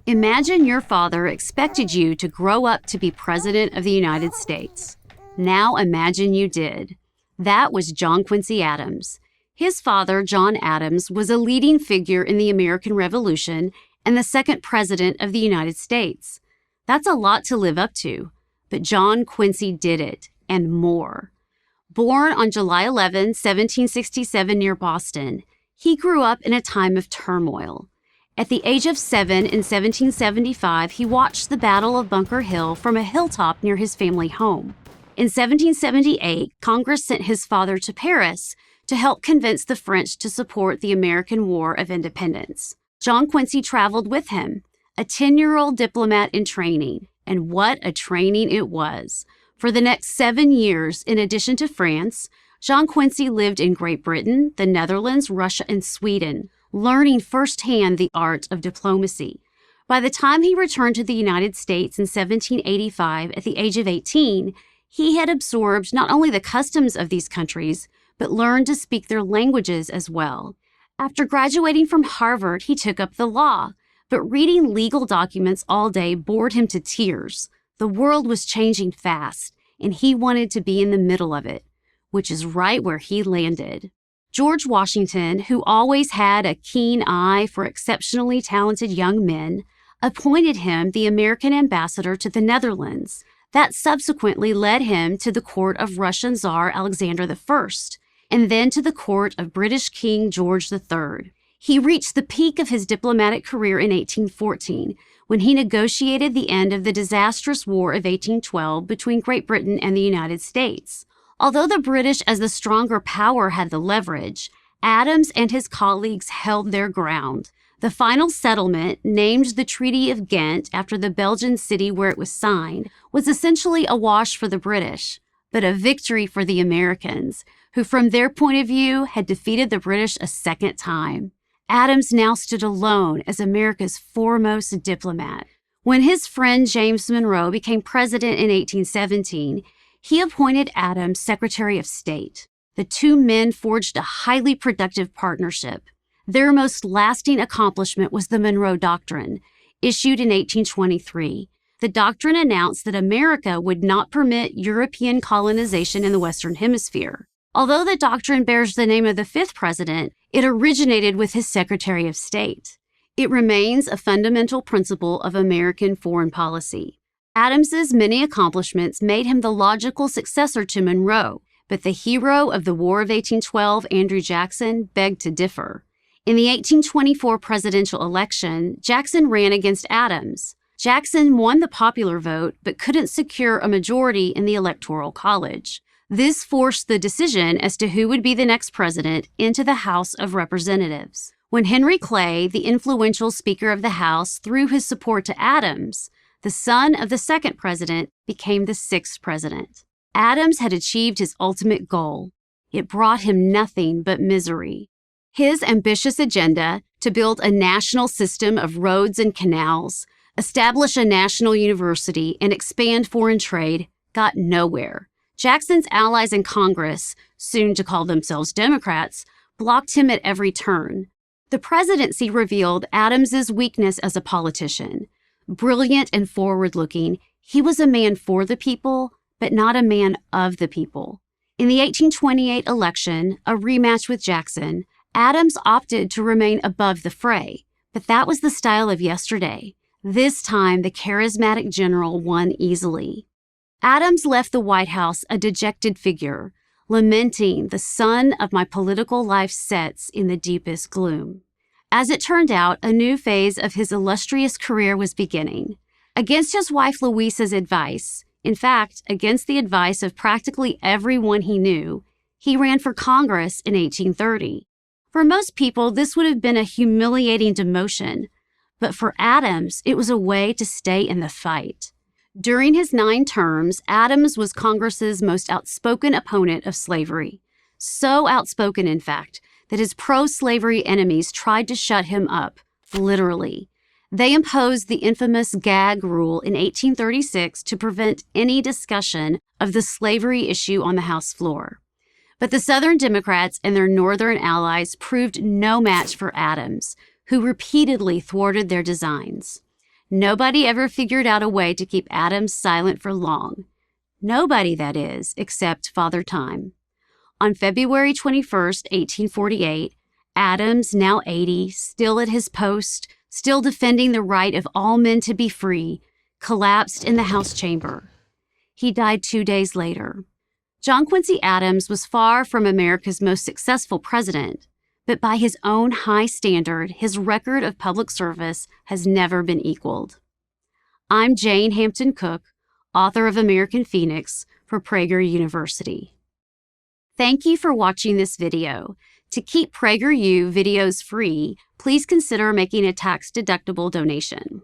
Imagine your father expected you to grow up to be President of the United States. Now imagine you did. That was John Quincy Adams. His father, John Adams, was a leading figure in the American Revolution and the second president of the United States. That's a lot to live up to, but John Quincy did it, and more. Born on July 11, 1767 near Boston, he grew up in a time of turmoil. At the age of 7 in 1775, he watched the Battle of Bunker Hill from a hilltop near his family home. In 1778, Congress sent his father to Paris to help convince the French to support the American War of Independence. John Quincy traveled with him, a 10-year-old diplomat in training, and what a training it was. For the next 7 years, in addition to France, John Quincy lived in Great Britain, the Netherlands, Russia, and Sweden, learning firsthand the art of diplomacy. By the time he returned to the United States in 1785 at the age of 18, he had absorbed not only the customs of these countries, but learned to speak their languages as well. After graduating from Harvard, he took up the law, but reading legal documents all day bored him to tears. The world was changing fast, and he wanted to be in the middle of it, which is right where he landed. George Washington, who always had a keen eye for exceptionally talented young men, appointed him the American ambassador to the Netherlands. That subsequently led him to the court of Russian Tsar Alexander I, and then to the court of British King George III. He reached the peak of his diplomatic career in 1814, when he negotiated the end of the disastrous War of 1812 between Great Britain and the United States. Although the British as the stronger power had the leverage, Adams and his colleagues held their ground. The final settlement, named the Treaty of Ghent after the Belgian city where it was signed, was essentially a wash for the British, but a victory for the Americans, who from their point of view had defeated the British a second time. Adams now stood alone as America's foremost diplomat. When his friend James Monroe became president in 1817, he appointed Adams Secretary of State. The two men forged a highly productive partnership. Their most lasting accomplishment was the Monroe Doctrine, issued in 1823. The doctrine announced that America would not permit European colonization in the Western Hemisphere. Although the doctrine bears the name of the fifth president, it originated with his Secretary of State. It remains a fundamental principle of American foreign policy. Adams's many accomplishments made him the logical successor to Monroe, but the hero of the War of 1812, Andrew Jackson, begged to differ. In the 1824 presidential election, Jackson ran against Adams. Jackson won the popular vote, but couldn't secure a majority in the Electoral College. This forced the decision as to who would be the next president into the House of Representatives. When Henry Clay, the influential Speaker of the House, threw his support to Adams, the son of the second president became the sixth president. Adams had achieved his ultimate goal. It brought him nothing but misery. His ambitious agenda to build a national system of roads and canals, establish a national university, and expand foreign trade got nowhere. Jackson's allies in Congress, soon to call themselves Democrats, blocked him at every turn. The presidency revealed Adams's weakness as a politician. Brilliant and forward-looking, he was a man for the people, but not a man of the people. In the 1828 election, a rematch with Jackson, Adams opted to remain above the fray, but that was the style of yesterday. This time, the charismatic general won easily. Adams left the White House a dejected figure, lamenting, "The sun of my political life sets in the deepest gloom." As it turned out, a new phase of his illustrious career was beginning. Against his wife Louisa's advice, in fact, against the advice of practically everyone he knew, he ran for Congress in 1830. For most people, this would have been a humiliating demotion, but for Adams, it was a way to stay in the fight. During his 9 terms, Adams was Congress's most outspoken opponent of slavery. So outspoken, in fact, that his pro-slavery enemies tried to shut him up, literally. They imposed the infamous gag rule in 1836 to prevent any discussion of the slavery issue on the House floor. But the Southern Democrats and their Northern allies proved no match for Adams, who repeatedly thwarted their designs. Nobody ever figured out a way to keep Adams silent for long. Nobody, that is, except Father Time. On February 21st, 1848, Adams, now 80, still at his post, still defending the right of all men to be free, collapsed in the House chamber. He died 2 days later. John Quincy Adams was far from America's most successful president, but by his own high standard, his record of public service has never been equaled. I'm Jane Hampton Cook, author of American Phoenix for Prager University. Thank you for watching this video. To keep PragerU videos free, please consider making a tax-deductible donation.